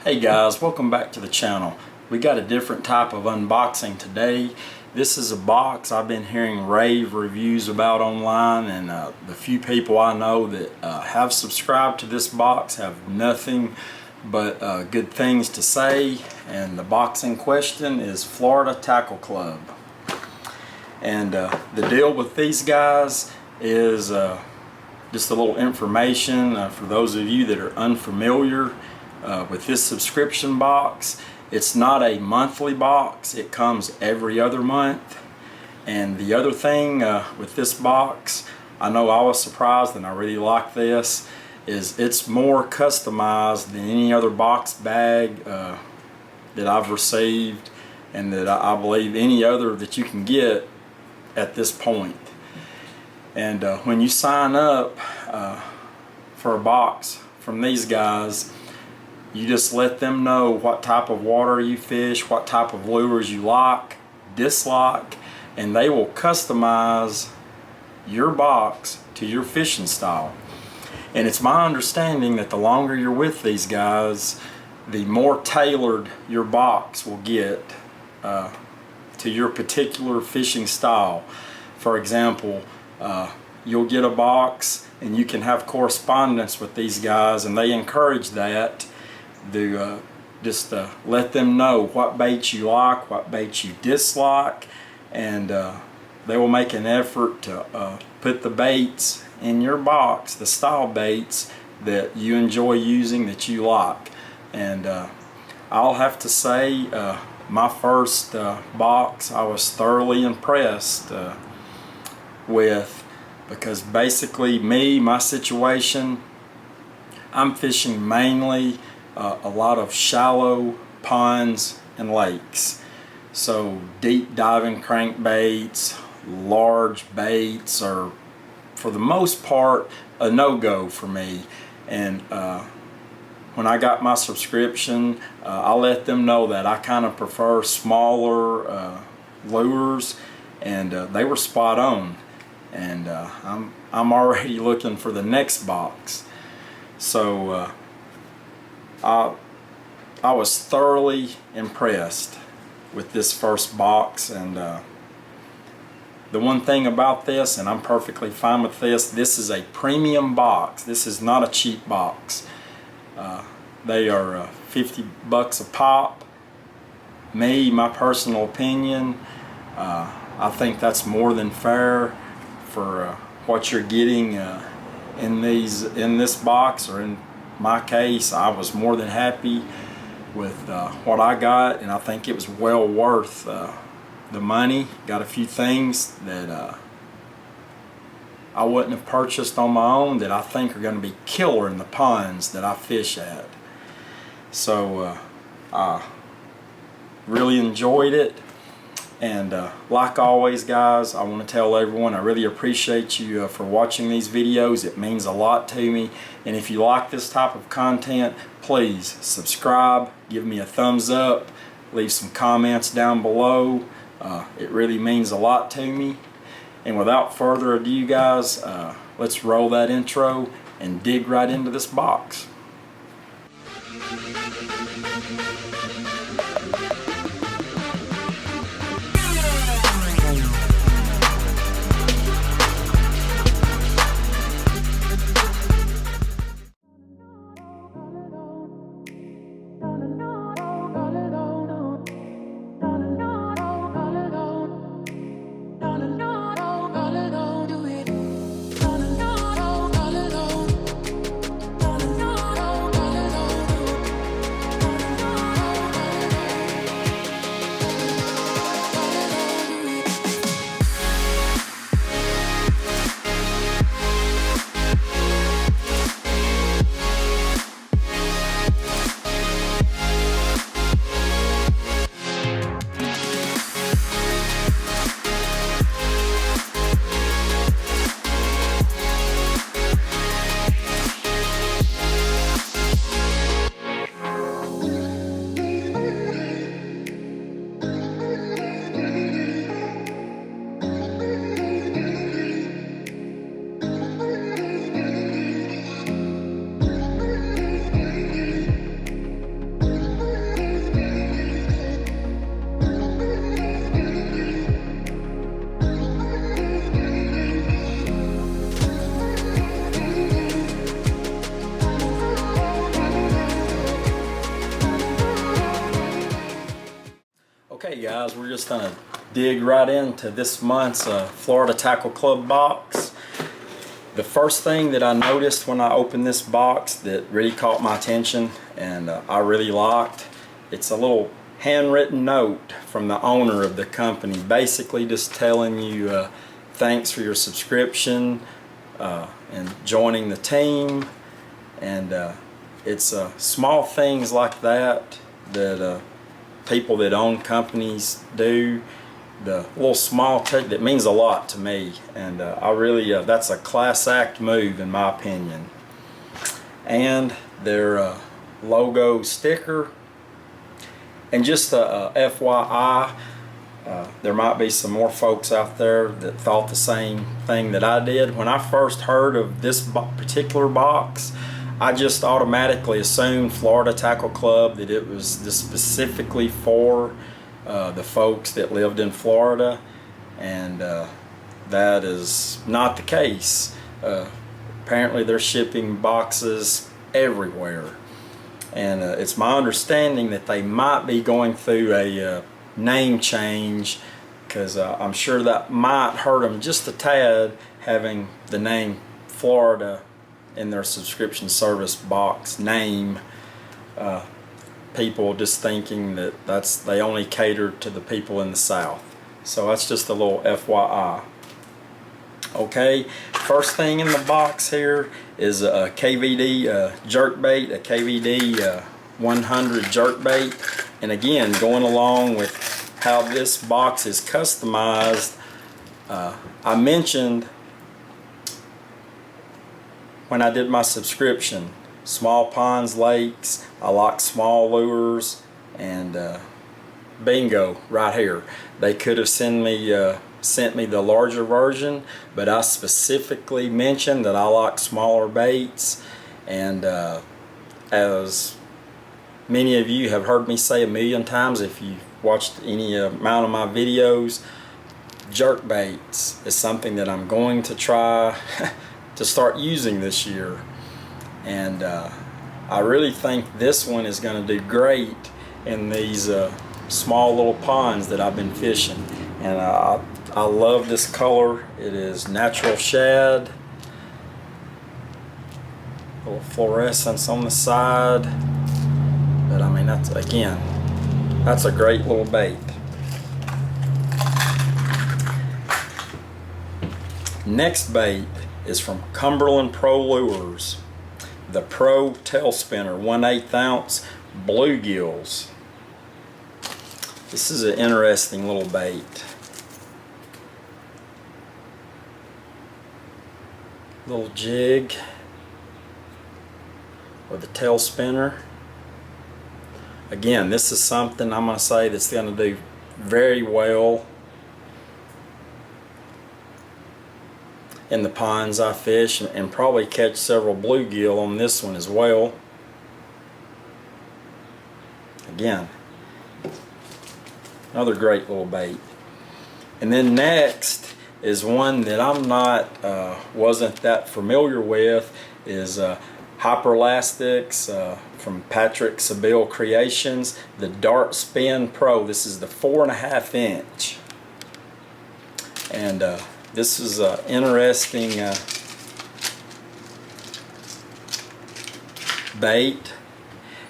Hey guys, welcome back to the channel. We got a different type of unboxing today. This is a box I've been hearing rave reviews about online, and the few people I know that have subscribed to this box have nothing but good things to say. And the box in question is Florida Tackle Club. And the deal with these guys is just a little information for those of you that are unfamiliar with this subscription box. It's not a monthly box, it comes every other month. And the other thing with this box, I know I was surprised and I really like this, is it's more customized than any other box bag that I've received, and that I believe any other that you can get at this point. And when you sign up for a box from these guys, you just let them know what type of water you fish, what type of lures you like, dislike, and they will customize your box to your fishing style. And it's my understanding that the longer you're with these guys, the more tailored your box will get to your particular fishing style. For example, you'll get a box and you can have correspondence with these guys, and they encourage that. Just let them know what baits you like, what baits you dislike, and they will make an effort to put the baits in your box, the style baits that you enjoy using, that you like. And I'll have to say, my first box I was thoroughly impressed with, because basically my situation, I'm fishing mainly a lot of shallow ponds and lakes. So deep diving crankbaits, large baits are for the most part a no-go for me. And when I got my subscription, I let them know that I kind of prefer smaller lures, and they were spot on. And I'm already looking for the next box. So I was thoroughly impressed with this first box. And the one thing about this, and I'm perfectly fine with this is a premium box. This is not a cheap box. They are $50 a pop. My personal opinion, I think that's more than fair for what you're getting in this box. Or in my case, I was more than happy with what I got, and I think it was well worth the money. Got a few things that I wouldn't have purchased on my own that I think are going to be killer in the ponds that I fish at. So I really enjoyed it. And like always, guys, I want to tell everyone I really appreciate you for watching these videos. It means a lot to me. And if you like this type of content, please subscribe, give me a thumbs up, leave some comments down below. It really means a lot to me. And without further ado, guys, let's roll that intro and dig right into this box. Okay guys, we're just gonna dig right into this month's Florida Tackle Club box. The first thing that I noticed when I opened this box that really caught my attention and I really liked, it's a little handwritten note from the owner of the company, basically just telling you thanks for your subscription and joining the team. And it's small things like that that people that own companies do. The little small touch that means a lot to me, and I really that's a class act move in my opinion. And their logo sticker. And just a FYI, there might be some more folks out there that thought the same thing that I did. When I first heard of this particular box, I just automatically assumed Florida Tackle Club, that it was just specifically for the folks that lived in Florida, and that is not the case. Apparently they're shipping boxes everywhere, and it's my understanding that they might be going through a name change, because I'm sure that might hurt them just a tad, having the name Florida in their subscription service box name. People just thinking that they only cater to the people in the South. So that's just a little FYI. Okay, first thing in the box here is a KVD jerkbait, a KVD 100 jerkbait. And again, going along with how this box is customized, I mentioned when I did my subscription, small ponds, lakes, I like small lures, and bingo, right here. They could have sent me the larger version, but I specifically mentioned that I like smaller baits, and as many of you have heard me say a million times if you watched any amount of my videos, jerk baits is something that I'm going to try to start using this year. And I really think this one is going to do great in these small little ponds that I've been fishing. And I love this color. It is natural shad, a little fluorescence on the side, but I mean, that's, again, that's a great little bait. Next bait is from Cumberland Pro Lures, the Pro Tail Spinner 1/8 ounce bluegills. This is an interesting little bait. Little jig with a tail spinner. Again, this is something I'm going to say that's going to do very well in the ponds I fish, and probably catch several bluegill on this one as well. Again, another great little bait. And then next is one that I'm not wasn't that familiar with, is Hyperelastics from Patrick Sebille Creations, the Dart Spin Pro. This is the 4.5 inch, and this is an interesting bait,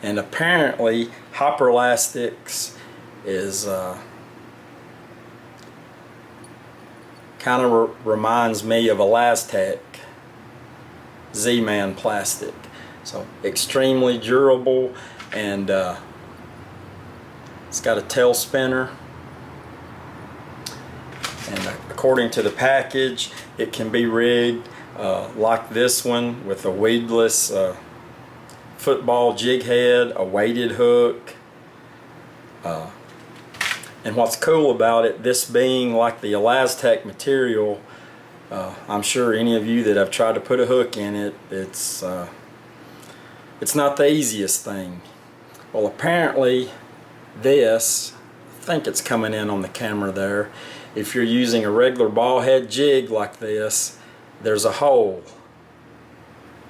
and apparently Hyperelastics is kind of reminds me of Elastec Z-Man plastic. So extremely durable, and it's got a tail spinner. And according to the package, it can be rigged like this one, with a weedless football jig head, a weighted hook. And what's cool about it, this being like the Elastec material, I'm sure any of you that have tried to put a hook in it, it's not the easiest thing. Well, apparently this, I think it's coming in on the camera there, if you're using a regular ball head jig like this, there's a hole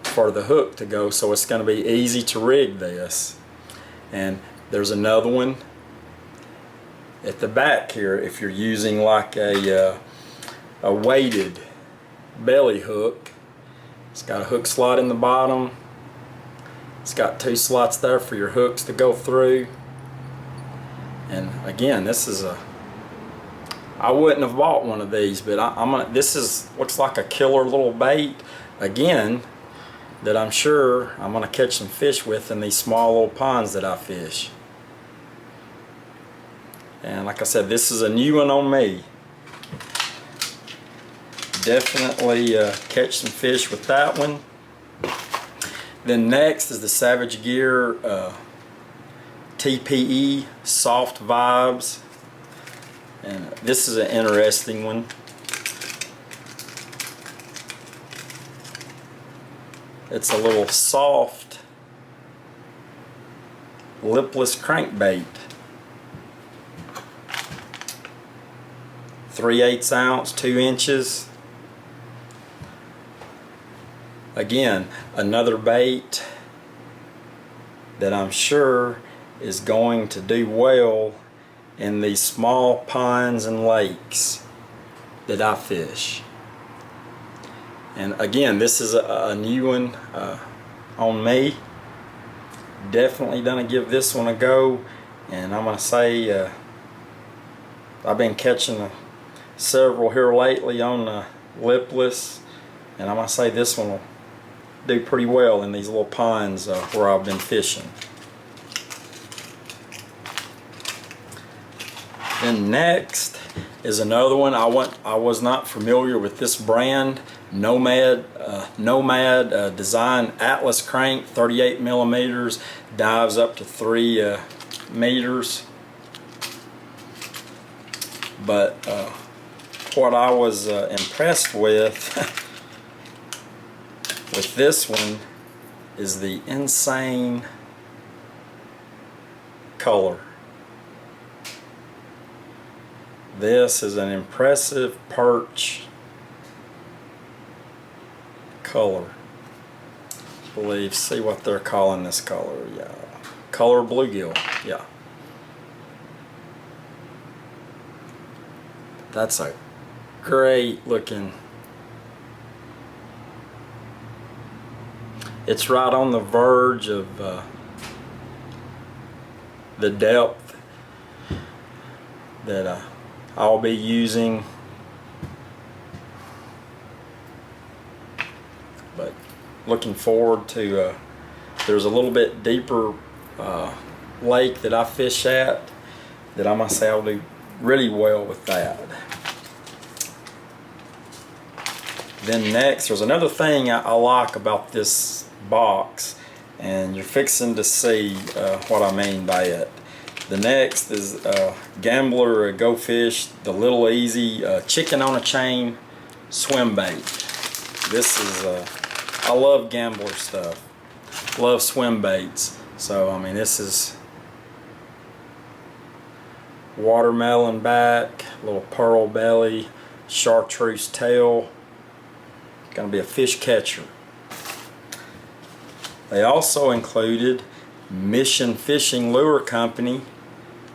for the hook to go, so it's going to be easy to rig this. And there's another one at the back here, if you're using like a weighted belly hook, it's got a hook slot in the bottom. It's got 2 slots there for your hooks to go through. And again, this is I wouldn't have bought one of these, but this looks like a killer little bait, again, that I'm sure I'm gonna catch some fish with in these small little ponds that I fish. And like I said, this is a new one on me. Definitely catch some fish with that one. Then next is the Savage Gear TPE Soft Vibes, and this is an interesting one. It's a little soft lipless crankbait, 3/8 ounce, 2 inches. Again, another bait that I'm sure is going to do well in these small ponds and lakes that I fish. And again, this is a new one on me. Definitely gonna give this one a go, and I'm gonna say I've been catching several here lately on the lipless, and I'm gonna say this one will do pretty well in these little ponds where I've been fishing. Then next is another one. I was not familiar with this brand, Nomad Design Atlas Crank, 38 millimeters, dives up to 3 meters. But what I was impressed with with this one is the insane color. This is an impressive perch color. I believe, see what they're calling this color. Yeah, color bluegill. Yeah, that's a great looking. It's right on the verge of the depth that I'll be using, but looking forward to there's a little bit deeper lake that I fish at that I'm gonna say I'll do really well with that. Then next, there's another thing I like about this box, and you're fixing to see what I mean by it. The next is Gambler Go Fish, the Little Easy Chicken on a Chain swim bait. This is, I love Gambler stuff, love swim baits. So I mean, this is watermelon back, little pearl belly, chartreuse tail. Gonna be a fish catcher. They also included Mission Fishing Lure Company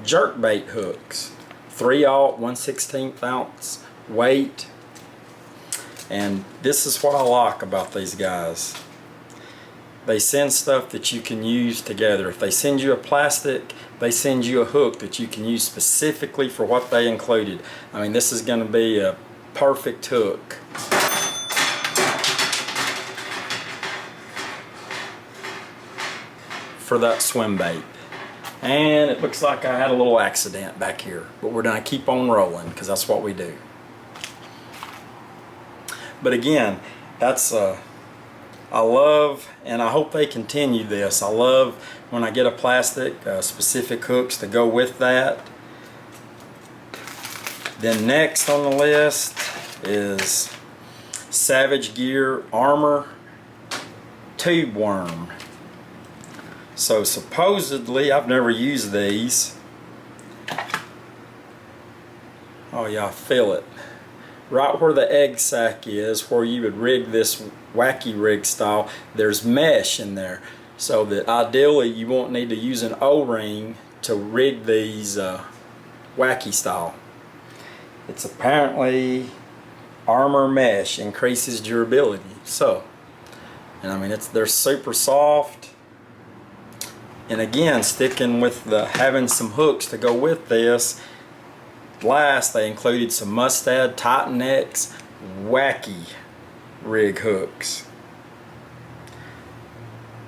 jerkbait hooks, 3/0 1/16 ounce weight. And this is what I like about these guys. They send stuff that you can use together. If they send you a plastic, they send you a hook that you can use specifically for what they included. I mean, this is going to be a perfect hook. For that swim bait. And it looks like I had a little accident back here, but we're gonna keep on rolling because that's what we do. But again, that's I love, and I hope they continue this. I love when I get a plastic, specific hooks to go with that. Then next on the list is Savage Gear Armor Tube Worm. So supposedly, I've never used these. Oh yeah, I feel it. Right where the egg sac is, where you would rig this wacky rig style, there's mesh in there. So that ideally you won't need to use an O-ring to rig these wacky style. It's apparently armor mesh, increases durability. So, and I mean they're super soft. And again, sticking with the having some hooks to go with this. Last, they included some Mustad Titan X wacky rig hooks.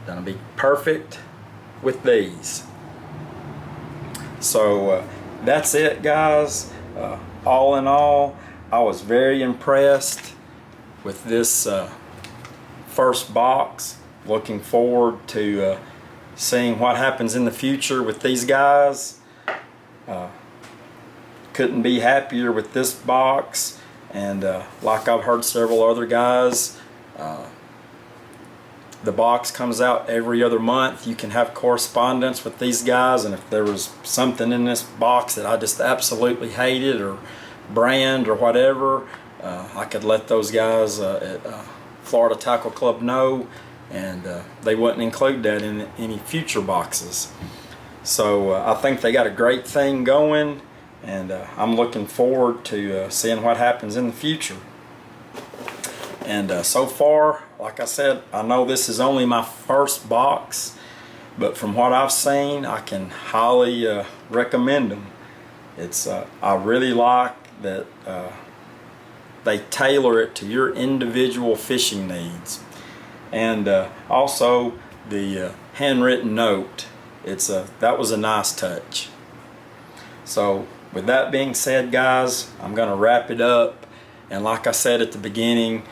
Gonna be perfect with these. So that's it, guys. All in all, I was very impressed with this first box. Looking forward to seeing what happens in the future with these guys. Couldn't be happier with this box, and like I've heard several other guys, the box comes out every other month. You can have correspondence with these guys, and if there was something in this box that I just absolutely hated, or brand or whatever, I could let those guys at Florida Tackle Club know, and they wouldn't include that in any future boxes. So I think they got a great thing going, and I'm looking forward to seeing what happens in the future. And so far, like I said, I know this is only my first box, but from what I've seen, I can highly recommend them. It's I really like that they tailor it to your individual fishing needs. And also the handwritten note, that was a nice touch. So with that being said, guys, I'm gonna wrap it up. And like I said at the beginning,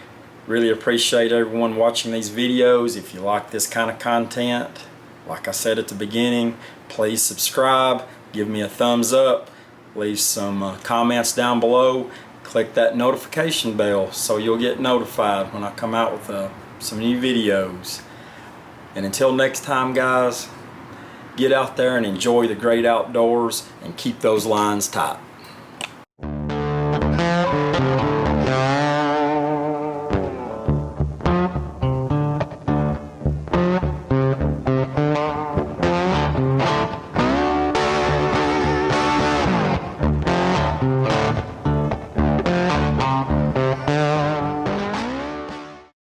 really appreciate everyone watching these videos. If you like this kind of content, like I said at the beginning, please subscribe, give me a thumbs up, leave some comments down below, click that notification bell so you'll get notified when I come out with some new videos. And until next time, guys, get out there and enjoy the great outdoors and keep those lines tight.